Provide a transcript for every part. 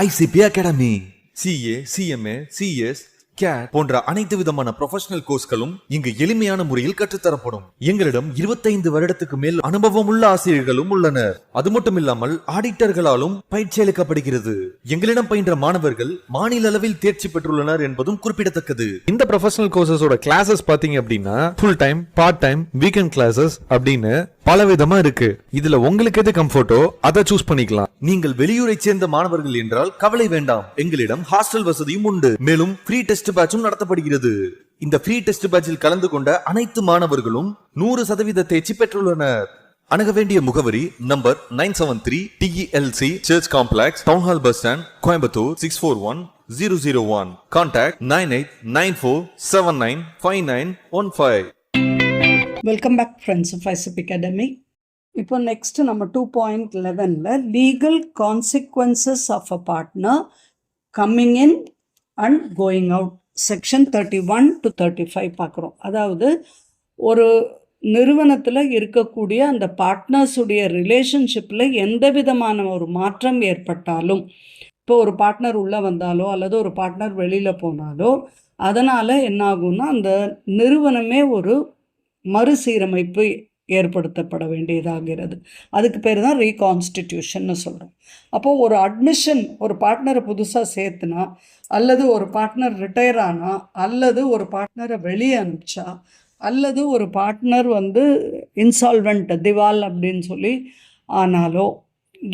ICP academy CA, CMA, CS, CAT போன்ற அனைத்து விதமான ப்ரொஃபஷனல் கோர்ஸ்களும் இங்கு எளிமையான முறையில் கற்றுத்தரப்படும். எங்களிடம் 25 வருடத்துக்கு மேல் அனுபவம் உள்ள ஆசிரியர்களும் உள்ளனர். அது மட்டும் இல்லாமல் ஆடிட்டர்களாலும் பயிற்சி அளிக்கப்படுகிறது. எங்களிடம் பயின்ற மாணவர்கள் மாநில அளவில் தேர்ச்சி பெற்றுள்ளனர் என்பதும் குறிப்பிடத்தக்கது. இந்த ப்ரொஃபஷனல் கோர்சஸோட கிளாஸஸ் பாத்தீங்க அப்படின்னா full time, part time, weekend classes அப்படின்னு பல விதமா இருக்கு. இதுல உங்களுக்கு எது கம்ஃபர்ட்டோ அதை சூஸ் பண்ணிக்கலாம். நீங்கள் வெளியூரை சேர்ந்த மாணவர்கள் என்றால் கவலை வேண்டாம். எங்களிடம் ஹாஸ்டல் வசதியும் உண்டு. மேலும் ஃப்ரீ டெஸ்ட் பேட்சும் நடத்தப்படுகிறது. இந்த ஃப்ரீ டெஸ்ட் பேட்சில் கலந்து கொண்ட அனைத்து மாணவர்களும் 100% தேர்ச்சி பெற்றுள்ளனர். அணுக வேண்டிய முகவரி number 973 TELC church complex, town hall bus stand, Coimbatore 641001. Contact 9894795915. Welcome back friends of ICP academy. இப்போ நெக்ஸ்ட் நம்ம 2.11ல legal consequences of a partner coming in and going out section 31 to 35 பார்க்குறோம். அதாவது ஒரு நிறுவனத்தில் இருக்கக்கூடிய அந்த பார்ட்னர்ஸுடைய ரிலேஷன்ஷிப்பில் எந்த விதமான ஒரு மாற்றம் ஏற்பட்டாலும், இப்போ ஒரு பார்ட்னர் உள்ளே வந்தாலோ அல்லது ஒரு பார்ட்னர் வெளியில் போனாலோ அதனால் என்ன ஆகும்னா அந்த நிறுவனமே ஒரு மறுசீரமைப்பு ஏற்படுத்தப்பட வேண்டியதாகிறது. அதுக்கு பேர் தான் ரீகான்ஸ்டிடியூஷன்னு சொல்கிறோம். அப்போது ஒரு அட்மிஷன், ஒரு பார்ட்னரை புதுசாக சேர்த்துனா அல்லது ஒரு பார்ட்னர் ரிட்டையர் ஆனால் அல்லது ஒரு பார்ட்னரை வெளியே அனுப்பிச்சா அல்லது ஒரு பார்ட்னர் இன்சால்வெண்ட், திவால் அப்படின்னு சொல்லி ஆனாலோ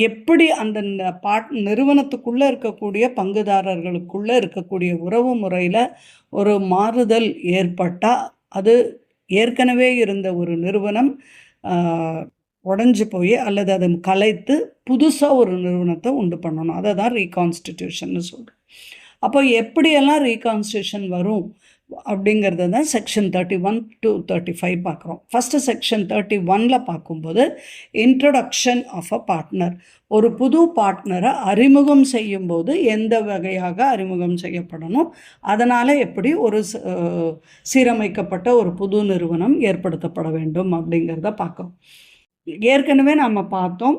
எப்படி அந்த நிறுவனத்துக்குள்ளே இருக்கக்கூடிய பங்குதாரர்களுக்குள்ளே இருக்கக்கூடிய உறவு முறையில் ஒரு மாறுதல் ஏற்பட்டால் அது ஏற்கனவே இருந்த ஒரு நிறுவனம் உடஞ்சி போய் அல்லது அதை கலைத்து புதுசாக ஒரு நிறுவனத்தை உண்டு பண்ணணும். அதை தான் ரீகான்ஸ்டிடியூஷன்னு சொல்கிறோம். அப்போ எப்படியெல்லாம் ரீகான்ஸ்டிடியூஷன் வரும் அப்படிங்கிறத தான் செக்ஷன் 31 to 35 பார்க்குறோம். ஃபஸ்ட்டு செக்ஷன் 31ல் பார்க்கும்போது இன்ட்ரொடக்ஷன் ஆஃப் அ பார்ட்னர், ஒரு புது பார்ட்னரை அறிமுகம் செய்யும்போது எந்த வகையாக அறிமுகம் செய்யப்படணும், அதனால் எப்படி ஒரு சீரமைக்கப்பட்ட ஒரு புது நிறுவனம் ஏற்படுத்தப்பட வேண்டும் அப்படிங்கிறத பார்க்குறோம். ஏற்கனவே நம்ம பார்த்தோம்,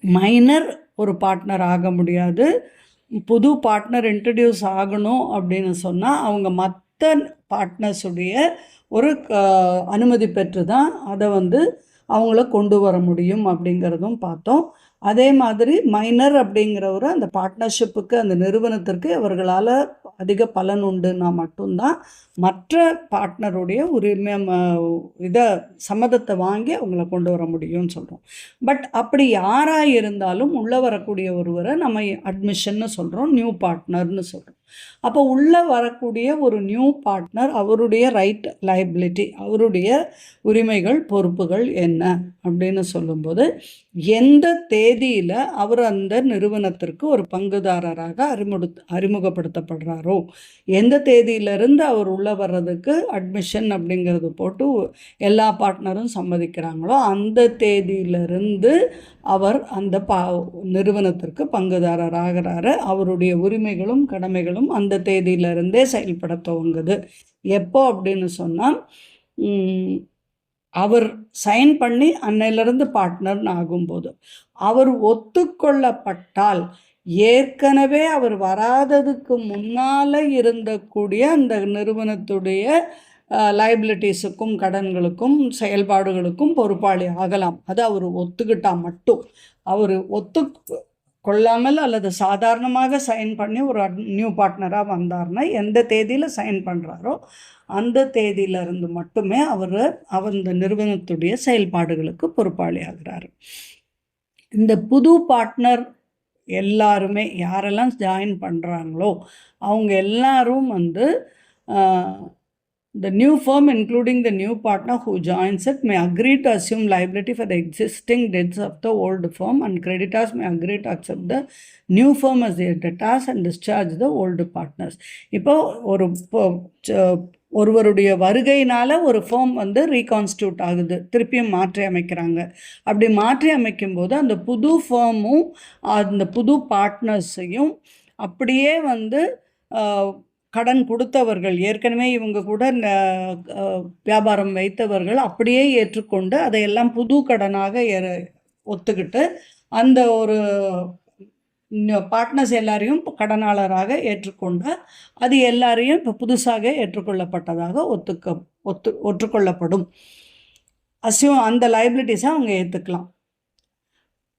மைனர் ஒரு பார்ட்னர் ஆக முடியாது. புது பார்ட்னர் இன்ட்ரடியூஸ் ஆகணும் அப்படின்னு சொன்னால் அவங்க மற்ற பார்ட்னர்ஸுடைய ஒரு அனுமதி பெற்று தான் அதை அவங்கள கொண்டு வர முடியும் அப்படிங்கிறதும் பார்த்தோம். அதே மாதிரி மைனர் அப்படிங்கிறவர் அந்த பார்ட்னர்ஷிப்புக்கு, அந்த நிறுவனத்திற்கு அவர்களால் அதிக பலன் உண்டுன்னா மட்டும்தான் மற்ற பார்ட்னருடைய இதை சம்மதத்தை வாங்கி அவங்கள கொண்டு வர முடியும்னு சொல்கிறோம். பட் அப்படி யாராக இருந்தாலும் உள்ளே வரக்கூடிய ஒருவரை நம்ம அட்மிஷன்னு சொல்கிறோம், நியூ பார்ட்னர்னு சொல்கிறோம். அப்போ உள்ளே வரக்கூடிய ஒரு நியூ பார்ட்னர் அவருடைய ரைட், லைபிலிட்டி, அவருடைய உரிமைகள், பொறுப்புகள் என்ன அப்படின்னு சொல்லும்போது எந்த தேதியில் அவர் அந்த நிறுவனத்திற்கு ஒரு பங்குதாரராக அறிமுகப்படுத்தப்படுறாரோ, எந்த தேதியிலிருந்து அவர் உள்ளே வர்றதுக்கு அட்மிஷன் அப்படிங்கிறது போட்டு எல்லா பார்ட்னரும் சம்மதிக்கிறாங்களோ அந்த தேதியிலிருந்து அவர் அந்த நிறுவனத்திற்கு பங்குதாரராகிறாரு. அவருடைய உரிமைகளும் கடமைகளும் அந்த தேதியிலிருந்தே செயல்பட துவங்குது. எப்போ அப்படின்னு சொன்னால் அவர் சைன் பண்ணி அன்னையிலிருந்து பார்ட்னர்னு ஆகும்போது, அவர் ஒத்துக்கொள்ளப்பட்டால் ஏற்கனவே அவர் வராததுக்கு முன்னால் இருந்தக்கூடிய அந்த நிறுவனத்துடைய லைபிலிட்டிஸுக்கும், கடன்களுக்கும், செயல்பாடுகளுக்கும் பொறுப்பாளி ஆகலாம். அது அவர் ஒத்துக்கிட்டால் மட்டும். அவர் கொள்ளாமல் அல்லது சாதாரணமாக சைன் பண்ணி ஒரு நியூ பார்ட்னராக வந்தார்னா எந்த தேதியில் சைன் பண்ணுறாரோ அந்த தேதியிலிருந்து மட்டுமே அந்த நிறுவனத்துடைய செயல்பாடுகளுக்கு பொறுப்பாளி ஆகிறார். இந்த புது பார்ட்னர் எல்லாருமே யாரெல்லாம் ஜாயின் பண்ணுறாங்களோ அவங்க எல்லாரும் the new firm, including the new partner who joins it, may agree to assume liability for the existing debts of the old firm, and creditors may agree to accept the new firm as their debtors and discharge the old partners. இப்போ ஒருவருடைய வருகையினால் ஒரு form reconstitute ஆகுது, திருப்பியும் மாற்றி அமைக்கிறாங்க. அப்படி மாற்றி அமைக்கும்போது அந்த புது ஃபார்மும் அந்த புது பார்ட்னர்ஸையும் அப்படியே கடன் கொடுத்தவர்கள், ஏற்கனவே இவங்க கூட வியாபாரம் வைத்தவர்கள் அப்படியே ஏற்றுக்கொண்டு அதையெல்லாம் புது கடனாக ஒத்துக்கிட்டு அந்த ஒரு பார்ட்னர்ஸ் எல்லாரையும் கடனாளராக ஏற்றுக்கொண்டால் அது எல்லாரையும் இப்போ புதுசாக ஏற்றுக்கொள்ளப்பட்டதாக ஒற்றுக்கொள்ளப்படும். அந்த லைபிலிட்டிஸை அவங்க ஏற்றுக்கலாம்.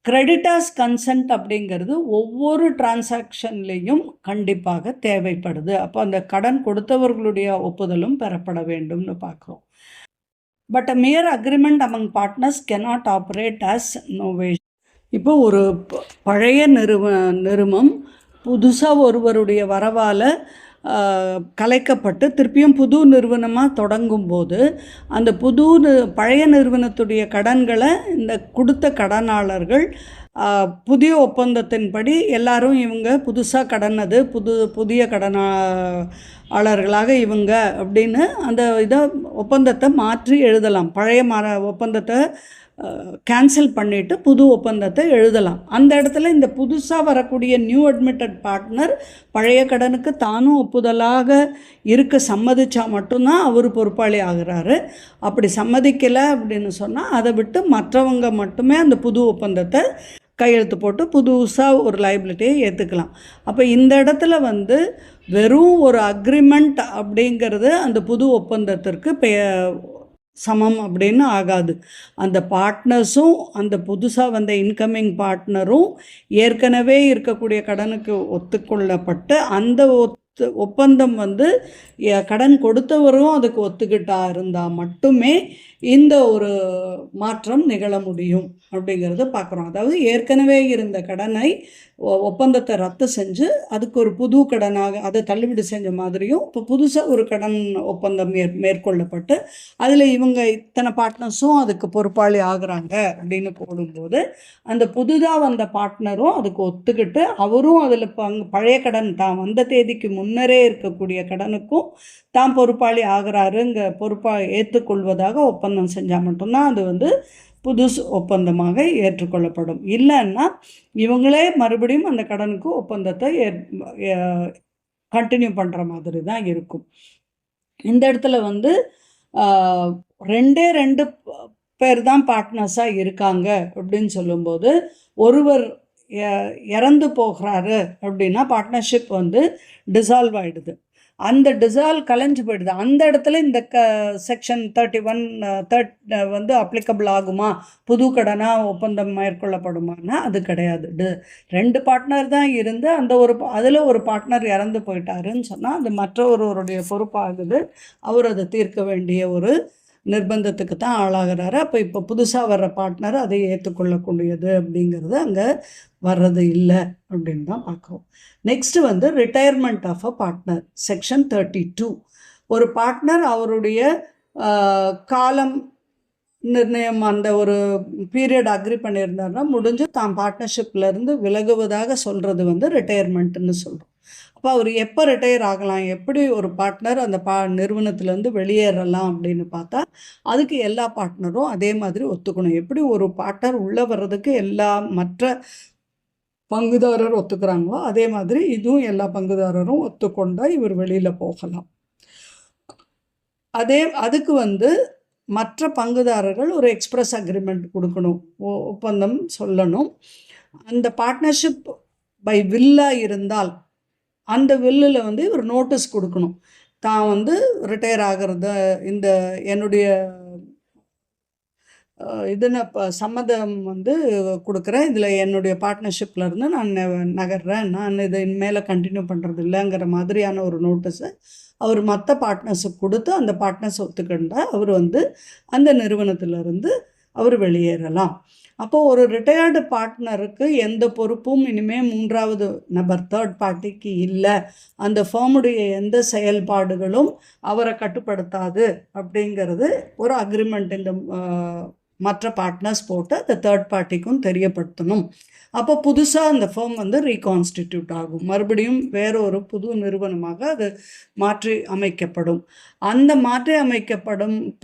கிரெடிட்டர்ஸ் கன்சென்ட் அப்படிங்கிறது ஒவ்வொரு டிரான்சாக்ஷன்லேயும் கண்டிப்பாக தேவைப்படுது. அப்போ அந்த கடன் கொடுத்தவர்களுடைய ஒப்புதலும் பெறப்பட வேண்டும்னு பார்க்குறோம். But a mere agreement among partners cannot operate as novation. இப்போ ஒரு பழைய நிறுவனம் புதுசாக ஒருவருடைய வரவால் கலைக்கப்பட்டு திருப்பியும் புது நிறுவனமாக தொடங்கும்போது அந்த பழைய நிறுவனத்துடைய கடன்களை இந்த கொடுத்த கடனாளர்கள் புதிய ஒப்பந்தத்தின்படி எல்லாரும் இவங்க புதுசாக கடனது புதிய கடனாளர்களாக இவங்க அப்படின்னு அந்த ஒப்பந்தத்தை மாற்றி எழுதலாம். பழைய ஒப்பந்தத்தை கேன்சல் பண்ணிவிட்டு புது ஒப்பந்தத்தை எழுதலாம். அந்த இடத்துல இந்த புதுசாக வரக்கூடிய நியூ அட்மிட்டட் பார்ட்னர் பழைய கடனுக்கு தானும் ஒப்புதலாக இருக்க சம்மதிச்சா மட்டும்தான் அவர் பொறுப்பாளி ஆகிறாரு. அப்படி சம்மதிக்கலை அப்படின்னு சொன்னால் அதை விட்டு மற்றவங்க மட்டுமே அந்த புது ஒப்பந்தத்தை கையெழுத்து போட்டு புதுசாக ஒரு லைபிலிட்டியை ஏற்றுக்கலாம். அப்போ இந்த இடத்துல வெறும் ஒரு அக்ரிமெண்ட் அப்படிங்கிறது அந்த புது ஒப்பந்தத்திற்கு சமம் அப்படின்னு ஆகாது. அந்த பார்ட்னர்ஸும் அந்த புதுசாக வந்த இன்கமிங் பார்ட்னரும் ஏற்கனவே இருக்கக்கூடிய கடனுக்கு ஒத்துக்கொள்ளப்பட்டு அந்த ஒப்பந்தம் கடன் கொடுத்தவரும் அதுக்கு ஒத்துக்கிட்டா இருந்தால் மட்டுமே இந்த ஒரு மாற்றம் நிகழ முடியும் அப்படிங்கிறத பார்க்குறோம். அதாவது ஏற்கனவே இருந்த கடனை ஒப்பந்தத்தை ரத்து செஞ்சு அதுக்கு ஒரு புது கடனாக அதை தள்ளுபடி செஞ்ச மாதிரியும் இப்போ புதுசாக ஒரு கடன் ஒப்பந்தம் மேற்கொள்ளப்பட்டு அதில் இவங்க இத்தனை பார்ட்னர்ஸும் அதுக்கு பொறுப்பாளி ஆகுறாங்க அப்படின்னு போடும்போது அந்த புதுதாக வந்த பார்ட்னரும் அதுக்கு ஒத்துக்கிட்டு அவரும் அதில் பழைய கடன் தான் வந்த தேதிக்கு முன்னரே இருக்கக்கூடிய கடனுக்கும் தான் பொறுப்பாளி ஆகிறாருங்க பொறுப்பாக ஏற்றுக்கொள்வதாக ஒப்பந்தம் செஞ்சால் மட்டும்தான் அது புதுசு ஒப்பந்தமாக ஏற்றுக்கொள்ளப்படும். இல்லைன்னா இவங்களே மறுபடியும் அந்த கடனுக்கு ஒப்பந்தத்தை கண்டினியூ பண்ணுற மாதிரி தான் இருக்கும். இந்த இடத்துல ரெண்டு பேர் தான் பார்ட்னர்ஸாக இருக்காங்க அப்படின்னு சொல்லும்போது ஒருவர் இறந்து போகிறாரு அப்படின்னா பார்ட்னர்ஷிப் டிசால்வ் ஆகிடுது. அந்த கலைஞ்சு போயிடுது. அந்த இடத்துல இந்த செக்ஷன் 31 அப்ளிகபிள் ஆகுமா, புது கடனாக ஒப்பந்தம் மேற்கொள்ளப்படுமானா அது கிடையாது. ரெண்டு பார்ட்னர் தான் இருந்து அதில் ஒரு பார்ட்னர் இறந்து போயிட்டாருன்னு சொன்னால் அது மற்றொருவருடைய பொறுப்பாகுது. அவர் அதை தீர்க்க வேண்டிய ஒரு நிர்பந்தத்துக்கு தான் ஆளாகிறாரு. அப்போ இப்போ புதுசாக வர்ற பார்ட்னர் அதை ஏற்றுக்கொள்ளக்கூடியது அப்படிங்கிறது அங்கே வர்றது இல்லை அப்படின்னு தான் பார்க்குறோம். Next retirement of a partner section 32. ஒரு பார்ட்னர் அவருடைய காலம் நிர்ணயம் அந்த ஒரு பீரியட் அக்ரி பண்ணியிருந்தாருன்னா முடிஞ்சு தான் பார்ட்னர்ஷிப்லேருந்து விலகுவதாக சொல்கிறது ரிட்டையர்மெண்ட்டுன்னு சொல்கிறோம். அப்போ அவர் எப்போ ரிட்டையர் ஆகலாம், எப்படி ஒரு பார்ட்னர் அந்த நிறுவனத்துலேருந்து வெளியேறலாம் அப்படின்னு பார்த்தா அதுக்கு எல்லா பார்ட்னரும் அதே மாதிரி ஒத்துக்கணும். எப்படி ஒரு பார்ட்னர் உள்ளே வர்றதுக்கு எல்லா மற்ற பங்குதாரர் ஒத்துக்கிறாங்களோ அதே மாதிரி இதுவும் எல்லா பங்குதாரரும் ஒத்துக்கொண்டால் இவர் வெளியில் போகலாம். அதுக்கு மற்ற பங்குதாரர்கள் ஒரு எக்ஸ்பிரஸ் அக்ரிமெண்ட் கொடுக்கணும், ஒப்பந்தம் சொல்லணும். அந்த பார்ட்னர்ஷிப் பை வில்லாக இருந்தால் அந்த வில்லில் ஒரு நோட்டீஸ் கொடுக்கணும். தான் ரிட்டையர் ஆகிறத என்னுடைய சம்மதம் கொடுக்குறேன், இதில் என்னுடைய பார்ட்னர்ஷிப்லேருந்து நான் நகர்றேன், நான் இதை இனிமேல் கண்டினியூ பண்ணுறது இல்லைங்கிற மாதிரியான ஒரு நோட்டீஸை அவர் மற்ற பார்ட்னர்ஸுக்கு கொடுத்து அந்த பார்ட்னர்ஸ் ஒத்துக்கிட்டால் அவர் அந்த நிறுவனத்திலிருந்து அவர் வெளியேறலாம். அப்போது ஒரு ரிட்டையர்டு பார்ட்னருக்கு எந்த பொறுப்பும் இனிமேல் மூன்றாவது நபர் தேர்ட் பார்ட்டிக்கு இல்லை, அந்த ஃபார்முடைய எந்த செயல்பாடுகளும் அவரை கட்டுப்படுத்தாது அப்படிங்கிறது ஒரு அக்ரிமெண்ட் இந்த மற்ற பார்ட்னர்ஸ் போட்டு அந்த தேர்ட் பார்ட்டிக்கும் தெரியப்படுத்தணும். அப்போ புதுசாக அந்த ஃபார்ம் ரீகான்ஸ்டிடியூட் ஆகும், மறுபடியும் வேறொரு புது நிறுவனமாக அது மாற்றி அமைக்கப்படும். அந்த மாற்றி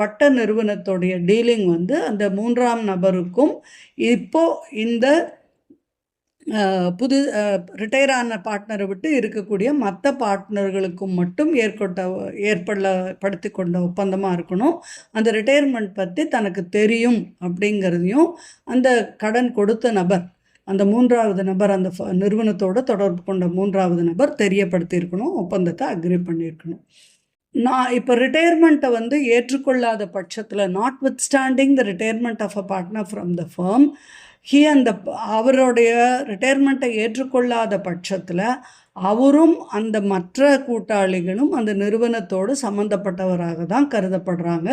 பட்ட நிறுவனத்துடைய டீலிங் அந்த மூன்றாம் நபருக்கும் இப்போது இந்த ரிட்டையர் ஆன பார்ட்னரை விட்டு இருக்கக்கூடிய மற்ற பார்ட்னர்களுக்கும் மட்டும் ஏற்படுத்தி கொண்ட ஒப்பந்தமாக இருக்கணும். அந்த ரிட்டையர்மெண்ட் பற்றி தனக்கு தெரியும் அப்படிங்கிறதையும் அந்த கடன் கொடுத்த நபர் அந்த மூன்றாவது நபர் அந்த நிறுவனத்தோட தொடர்பு கொண்ட மூன்றாவது நபர் தெரியப்படுத்தியிருக்கணும், ஒப்பந்தத்தை அக்ரி பண்ணியிருக்கணும். நான் இப்போ ரிட்டையர்மெண்ட்டை வந்து ஏற்றுக்கொள்ளாத பட்சத்தில், notwithstanding the retirement of a partner from the firm, அவருடைய ரிட்டையர்மெண்ட்டை ஏற்றுக்கொள்ளாத பட்சத்தில் அவரும் அந்த மற்ற கூட்டாளிகளும் அந்த நிறுவனத்தோடு சம்மந்தப்பட்டவராக தான் கருதப்படுறாங்க.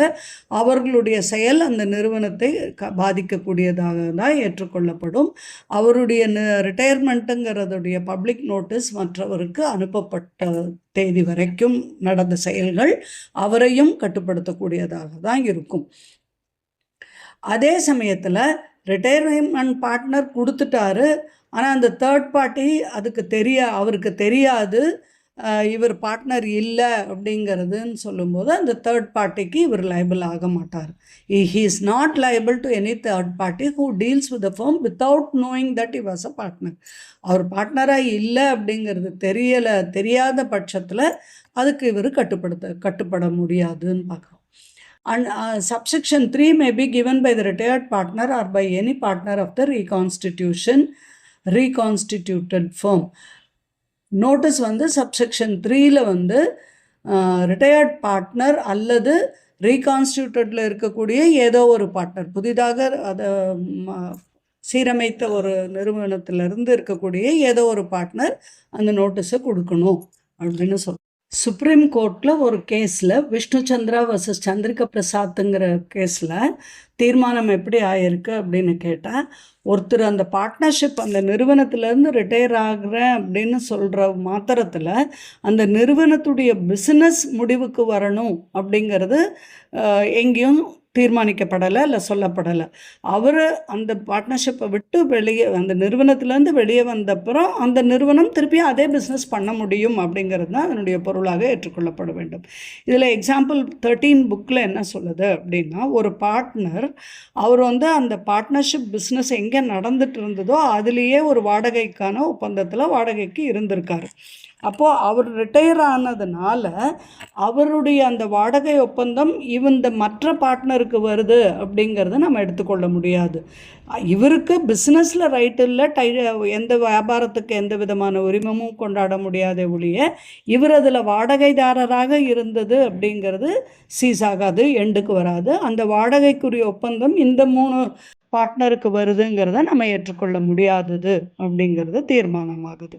அவர்களுடைய செயல் அந்த நிறுவனத்தை பாதிக்கக்கூடியதாக தான் ஏற்றுக்கொள்ளப்படும். அவருடைய ரிட்டையர்மெண்ட்டுங்கிறதுடைய பப்ளிக் நோட்டீஸ் மற்றவருக்கு அனுப்பப்பட்ட தேதி வரைக்கும் நடந்த செயல்கள் அவரையும் கட்டுப்படுத்தக்கூடியதாக தான் இருக்கும். அதே சமயத்தில் ரிட்டையர்மெண்ட் பார்ட்னர் கொடுத்துட்டாரு, ஆனால் அந்த தேர்ட் பார்ட்டி அவருக்கு தெரியாது இவர் பார்ட்னர் இல்லை அப்படிங்கிறதுன்னு சொல்லும்போது அந்த தேர்ட் பார்ட்டிக்கு இவர் லைபிள் ஆக மாட்டார். He is not liable to any third party who deals with the firm without knowing that he was a partner. அவர் பார்ட்னராக இல்லை அப்படிங்கிறது தெரியாத பட்சத்தில் அதுக்கு இவர் கட்டுப்பட முடியாதுன்னு பார்க்குறோம். And subsection 3 may be given by the retired partner or by any partner of the reconstituted firm. Notice வந்து சப்செக்ஷன் 3ல வந்து ரிட்டையர்ட் பார்ட்னர் அல்லது ரீகான்ஸ்டியூட்டடில் இருக்கக்கூடிய ஏதோ ஒரு பார்ட்னர், புதிதாக அதை சீரமைத்த ஒரு நிறுவனத்திலிருந்து இருக்கக்கூடிய ஏதோ ஒரு பார்ட்னர் அந்த நோட்டீஸை கொடுக்கணும் அப்படின்னு சொல்லுவோம். சுப்ரீம் கோர்ட்டில் ஒரு கேஸில் விஷ்ணு சந்திரா வர்சஸ் சந்திரிகா பிரசாத்துங்கிற கேஸில் தீர்மானம் எப்படி ஆயிருக்கு அப்படின்னு கேட்டால், ஒருத்தர் அந்த பார்ட்னர்ஷிப் அந்த நிறுவனத்திலேருந்து ரிட்டையர் ஆகிறேன் அப்படின்னு சொல்கிற மாத்திரத்தில் அந்த நிறுவனத்துடைய பிஸ்னஸ் முடிவுக்கு வரணும் அப்படிங்கிறது எங்கேயும் தீர்மானிக்கப்படலை, இல்லை சொல்லப்படலை. அவர் அந்த பார்ட்னர்ஷிப்பை விட்டு அந்த நிறுவனத்திலேருந்து வெளியே வந்தப்புறம் அந்த நிறுவனம் திருப்பி அதே பிஸ்னஸ் பண்ண முடியும் அப்படிங்கிறது தான் அதனுடைய பொருளாக ஏற்றுக்கொள்ளப்பட வேண்டும். இதில் எக்ஸாம்பிள் 13 புக்கில் என்ன சொல்லுது அப்படின்னா, ஒரு பார்ட்னர் அவர் வந்து அந்த பார்ட்னர்ஷிப் பிஸ்னஸ் எங்கே நடந்துட்டு இருந்ததோ அதுலேயே ஒரு வாடகைக்கான ஒப்பந்தத்தில் வாடகைக்கு இருந்திருக்காரு. அப்போது அவர் ரிட்டையர் ஆனதுனால அவருடைய அந்த வாடகை ஒப்பந்தம் இந்த மற்ற பார்ட்னருக்கு வருது அப்படிங்கிறத நம்ம எடுத்துக்கொள்ள முடியாது. இவருக்கு பிஸ்னஸில் ரைட் இல்லை, எந்த வியாபாரத்துக்கு எந்த விதமான உரிமமும் கொண்டாட முடியாத ஒழிய இவர் அதில் வாடகைதாரராக இருந்தது அப்படிங்கிறது சீஸ் ஆகாது, எண்டுக்கு வராது. அந்த வாடகைக்குரிய ஒப்பந்தம் இந்த 3 பார்ட்னருக்கு வருதுங்கிறத நம்ம ஏற்றுக்கொள்ள முடியாதது அப்படிங்கிறது தீர்மானமாகுது.